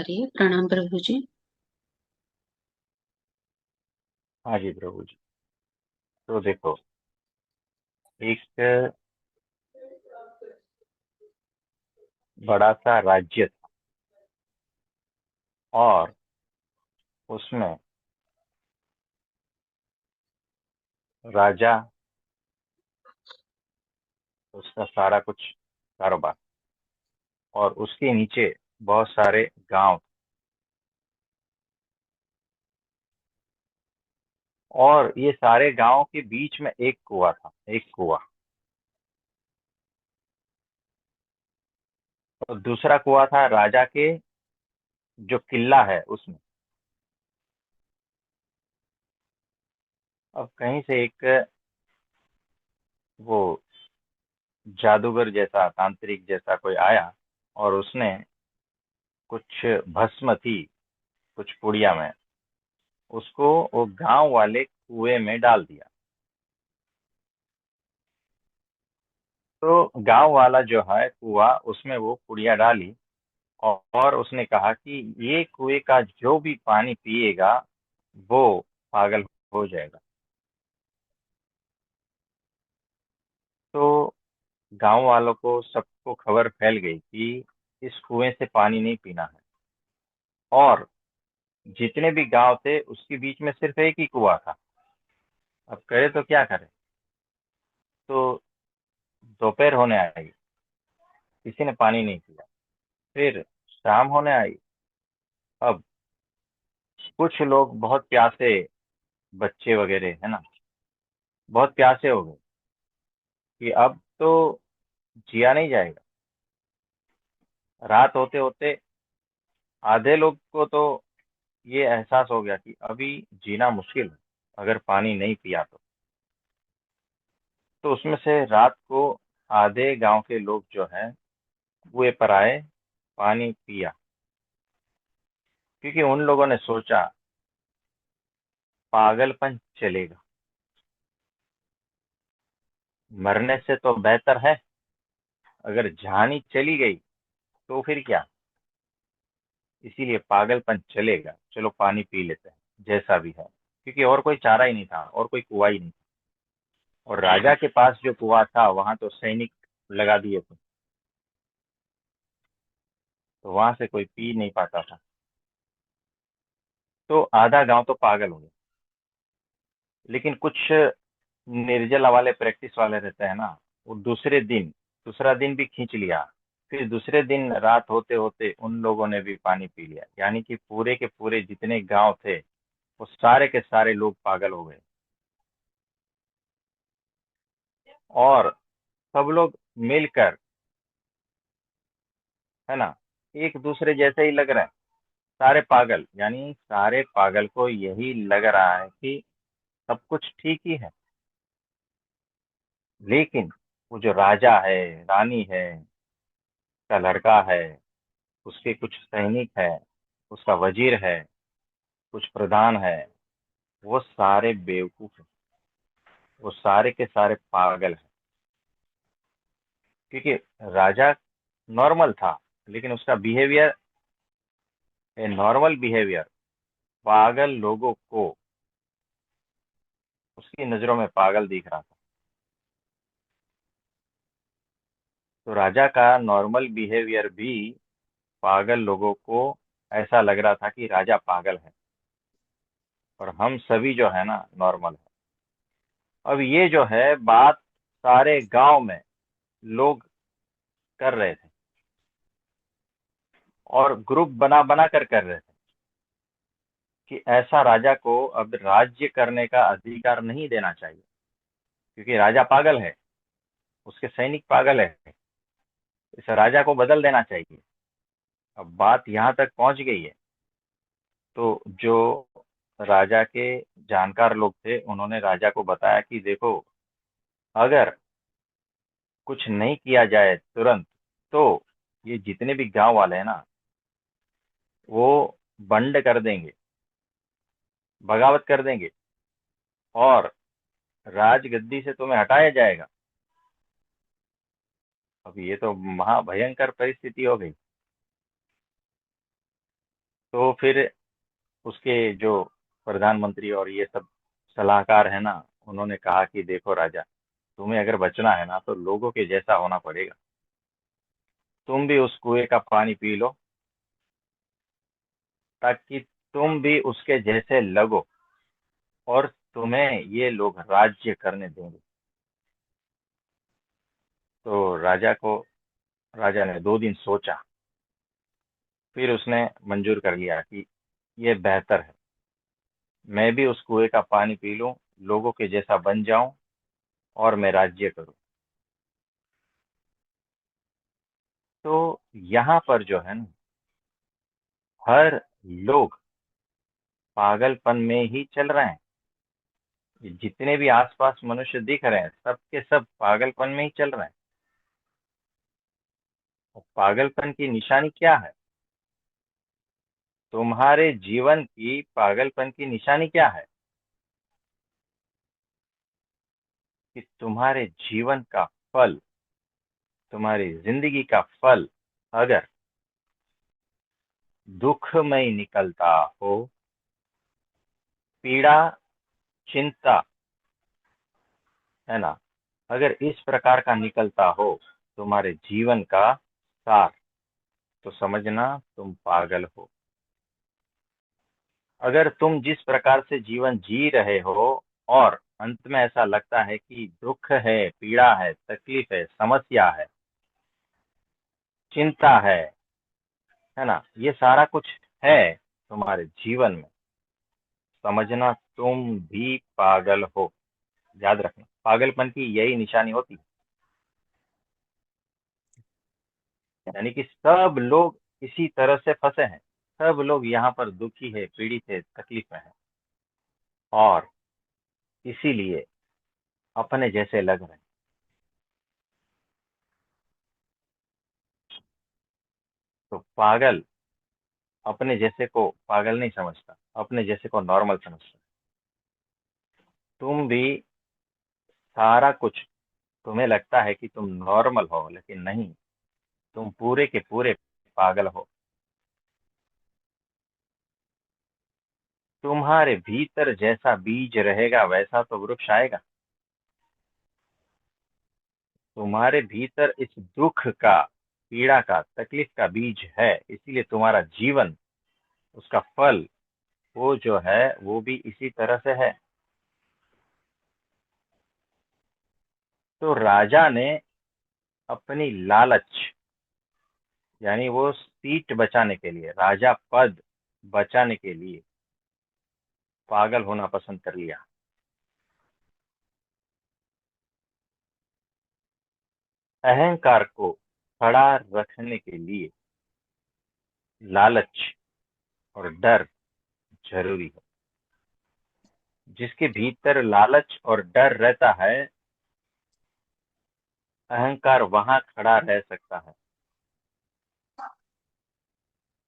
रही है। प्रणाम प्रभु जी। हाँ जी प्रभु जी। तो देखो, एक बड़ा सा राज्य था और उसमें राजा, उसका सारा कुछ कारोबार, और उसके नीचे बहुत सारे गांव, और ये सारे गांव के बीच में एक कुआ था, एक कुआ। और दूसरा कुआ था राजा के जो किला है उसमें। अब कहीं से एक वो जादूगर जैसा, तांत्रिक जैसा कोई आया और उसने कुछ भस्म थी कुछ पुड़िया में, उसको वो गांव वाले कुएं में डाल दिया। तो गांव वाला जो है कुआ, उसमें वो पुड़िया डाली और उसने कहा कि ये कुएं का जो भी पानी पिएगा वो पागल हो जाएगा। तो गांव वालों को सबको खबर फैल गई कि इस कुएं से पानी नहीं पीना है। और जितने भी गांव थे उसके बीच में सिर्फ एक ही कुआ था। अब करे तो क्या करे। तो दोपहर होने आई, किसी ने पानी नहीं पिया। फिर शाम होने आई। अब कुछ लोग बहुत प्यासे, बच्चे वगैरह है ना, बहुत प्यासे हो गए कि अब तो जिया नहीं जाएगा। रात होते होते आधे लोग को तो ये एहसास हो गया कि अभी जीना मुश्किल है अगर पानी नहीं पिया तो उसमें से रात को आधे गांव के लोग जो हैं कुएं पर आए, पानी पिया। क्योंकि उन लोगों ने सोचा पागलपन चलेगा, मरने से तो बेहतर है। अगर जान ही चली गई तो फिर क्या। इसीलिए पागलपन चलेगा, चलो पानी पी लेते हैं जैसा भी है। क्योंकि और कोई चारा ही नहीं था और कोई कुआ ही नहीं था। और राजा के पास जो कुआ था वहां तो सैनिक लगा दिए थे, तो वहां से कोई पी नहीं पाता था। तो आधा गांव तो पागल हो गया। लेकिन कुछ निर्जला वाले, प्रैक्टिस वाले रहते हैं ना, वो दूसरा दिन भी खींच लिया। फिर दूसरे दिन रात होते होते उन लोगों ने भी पानी पी लिया। यानी कि पूरे के पूरे जितने गांव थे वो सारे के सारे लोग पागल हो गए। और सब लोग मिलकर, है ना, एक दूसरे जैसे ही लग रहे हैं। सारे पागल, यानी सारे पागल को यही लग रहा है कि सब कुछ ठीक ही है। लेकिन वो जो राजा है, रानी है, का लड़का है, उसके कुछ सैनिक है, उसका वजीर है, कुछ प्रधान है, वो सारे बेवकूफ हैं। वो सारे के सारे पागल हैं। क्योंकि राजा नॉर्मल था, लेकिन उसका बिहेवियर, ए नॉर्मल बिहेवियर, पागल लोगों को, उसकी नजरों में पागल दिख रहा था। तो राजा का नॉर्मल बिहेवियर भी पागल लोगों को ऐसा लग रहा था कि राजा पागल है और हम सभी जो है ना नॉर्मल है। अब ये जो है बात सारे गांव में लोग कर रहे थे और ग्रुप बना बना कर रहे थे कि ऐसा राजा को अब राज्य करने का अधिकार नहीं देना चाहिए। क्योंकि राजा पागल है, उसके सैनिक पागल है, इस राजा को बदल देना चाहिए। अब बात यहाँ तक पहुंच गई है। तो जो राजा के जानकार लोग थे उन्होंने राजा को बताया कि देखो, अगर कुछ नहीं किया जाए तुरंत तो ये जितने भी गांव वाले हैं ना, वो बंड कर देंगे, बगावत कर देंगे और राजगद्दी से तुम्हें हटाया जाएगा। अब ये तो महाभयंकर परिस्थिति हो गई। तो फिर उसके जो प्रधानमंत्री और ये सब सलाहकार है ना, उन्होंने कहा कि देखो राजा, तुम्हें अगर बचना है ना तो लोगों के जैसा होना पड़ेगा। तुम भी उस कुएं का पानी पी लो ताकि तुम भी उसके जैसे लगो और तुम्हें ये लोग राज्य करने देंगे। तो राजा ने 2 दिन सोचा, फिर उसने मंजूर कर लिया कि ये बेहतर है, मैं भी उस कुएं का पानी पी लूं, लोगों के जैसा बन जाऊं और मैं राज्य करूं। तो यहाँ पर जो है ना, हर लोग पागलपन में ही चल रहे हैं। ये जितने भी आसपास मनुष्य दिख रहे हैं, सब के सब पागलपन में ही चल रहे हैं। और पागलपन की निशानी क्या है? तुम्हारे जीवन की पागलपन की निशानी क्या है? कि तुम्हारे जीवन का फल, तुम्हारी जिंदगी का फल अगर दुखमय निकलता हो, पीड़ा, चिंता, है ना, अगर इस प्रकार का निकलता हो तुम्हारे जीवन का सार, तो समझना तुम पागल हो। अगर तुम जिस प्रकार से जीवन जी रहे हो और अंत में ऐसा लगता है कि दुख है, पीड़ा है, तकलीफ है, समस्या है, चिंता है ना, ये सारा कुछ है तुम्हारे जीवन में, समझना तुम भी पागल हो। याद रखना, पागलपन की यही निशानी होती है। यानी कि सब लोग इसी तरह से फंसे हैं, सब लोग यहाँ पर दुखी है, पीड़ित है, तकलीफ में है, और इसीलिए अपने जैसे लग रहे हैं। तो पागल अपने जैसे को पागल नहीं समझता, अपने जैसे को नॉर्मल समझता। तुम भी सारा कुछ, तुम्हें लगता है कि तुम नॉर्मल हो, लेकिन नहीं, तुम पूरे के पूरे पागल हो। तुम्हारे भीतर जैसा बीज रहेगा वैसा तो वृक्ष आएगा। तुम्हारे भीतर इस दुख का, पीड़ा का, तकलीफ का बीज है, इसीलिए तुम्हारा जीवन, उसका फल, वो जो है वो भी इसी तरह से है। तो राजा ने अपनी लालच, यानी वो सीट बचाने के लिए, राजा पद बचाने के लिए पागल होना पसंद कर लिया। अहंकार को खड़ा रखने के लिए लालच और डर जरूरी है। जिसके भीतर लालच और डर रहता है, अहंकार वहां खड़ा रह सकता है।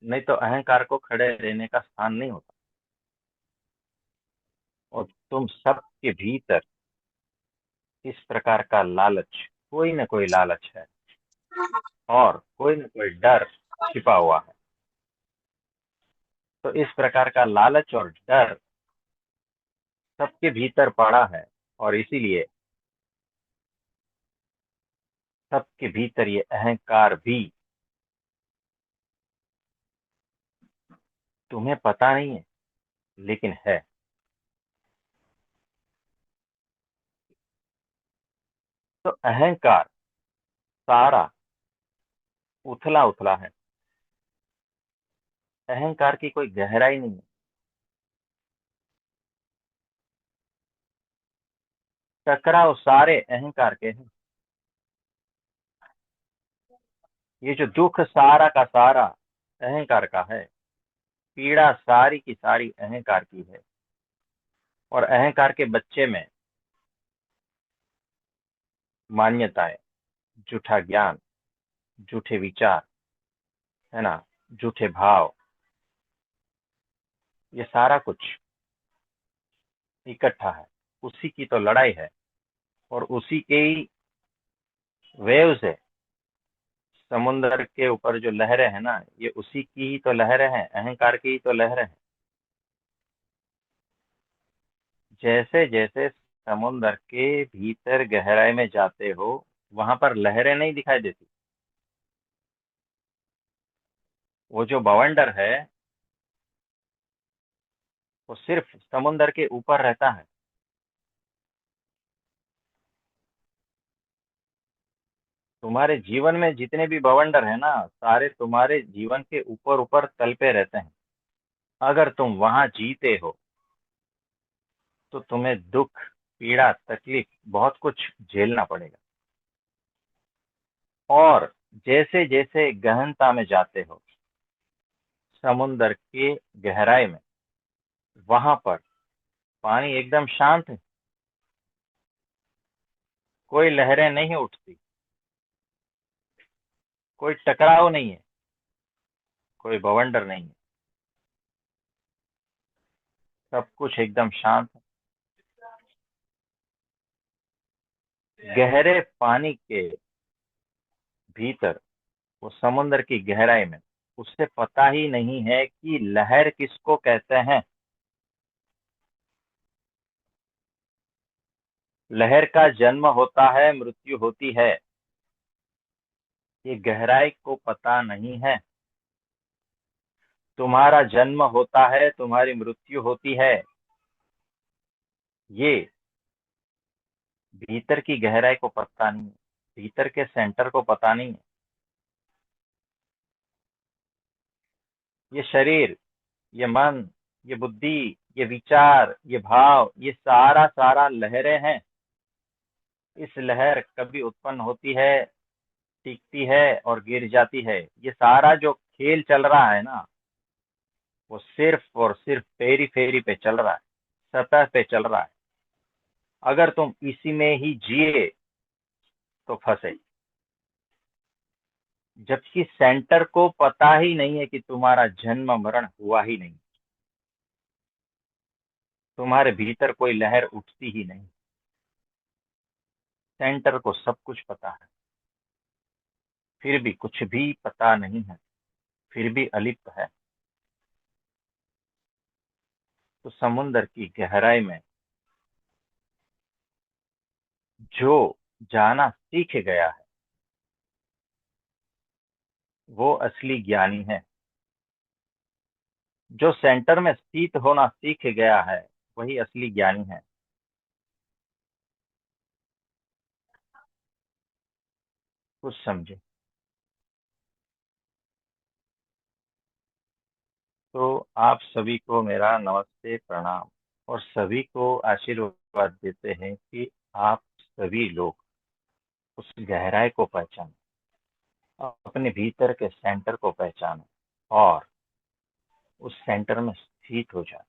नहीं तो अहंकार को खड़े रहने का स्थान नहीं होता। और तुम सबके भीतर इस प्रकार का लालच, कोई ना कोई लालच है और कोई ना कोई डर छिपा हुआ है। तो इस प्रकार का लालच और डर सबके भीतर पड़ा है, और इसीलिए सबके भीतर ये अहंकार भी, तुम्हें पता नहीं है लेकिन है। तो अहंकार सारा उथला उथला है, अहंकार की कोई गहराई नहीं है। टकराव सारे अहंकार के हैं। ये जो दुख सारा का सारा अहंकार का है, पीड़ा सारी की सारी अहंकार की है। और अहंकार के बच्चे में मान्यताएं, झूठा ज्ञान, झूठे विचार, है ना, झूठे भाव, ये सारा कुछ इकट्ठा है। उसी की तो लड़ाई है और उसी के ही वेव से समुद्र के ऊपर जो लहरें हैं ना, ये उसी की ही तो लहरें हैं, अहंकार की ही तो लहरें हैं। जैसे जैसे समुद्र के भीतर गहराई में जाते हो, वहां पर लहरें नहीं दिखाई देती। वो जो बवंडर है, वो सिर्फ समुद्र के ऊपर रहता है। तुम्हारे जीवन में जितने भी बवंडर है ना, सारे तुम्हारे जीवन के ऊपर ऊपर तल पे रहते हैं। अगर तुम वहां जीते हो तो तुम्हें दुख, पीड़ा, तकलीफ, बहुत कुछ झेलना पड़ेगा। और जैसे जैसे गहनता में जाते हो, समुद्र के गहराई में, वहां पर पानी एकदम शांत है। कोई लहरें नहीं उठती, कोई टकराव नहीं है, कोई बवंडर नहीं है। सब कुछ एकदम शांत है। गहरे पानी के भीतर, वो समुद्र की गहराई में, उससे पता ही नहीं है कि लहर किसको कहते हैं। लहर का जन्म होता है, मृत्यु होती है, ये गहराई को पता नहीं है। तुम्हारा जन्म होता है, तुम्हारी मृत्यु होती है, ये भीतर की गहराई को पता नहीं है, भीतर के सेंटर को पता नहीं है। ये शरीर, ये मन, ये बुद्धि, ये विचार, ये भाव, ये सारा सारा लहरें हैं। इस लहर कभी उत्पन्न होती है, टिकती है और गिर जाती है। ये सारा जो खेल चल रहा है ना, वो सिर्फ और सिर्फ फेरी फेरी पे चल रहा है, सतह पे चल रहा है। अगर तुम इसी में ही जिए तो फंसे। जबकि सेंटर को पता ही नहीं है कि तुम्हारा जन्म मरण हुआ ही नहीं, तुम्हारे भीतर कोई लहर उठती ही नहीं। सेंटर को सब कुछ पता है, फिर भी कुछ भी पता नहीं है, फिर भी अलिप्त है। तो समुद्र की गहराई में जो जाना सीख गया है, वो असली ज्ञानी है। जो सेंटर में स्थित होना सीख गया है, वही असली ज्ञानी है। कुछ समझे? तो आप सभी को मेरा नमस्ते, प्रणाम। और सभी को आशीर्वाद देते हैं कि आप सभी लोग उस गहराई को पहचानें, अपने भीतर के सेंटर को पहचानें और उस सेंटर में स्थित हो जाएं।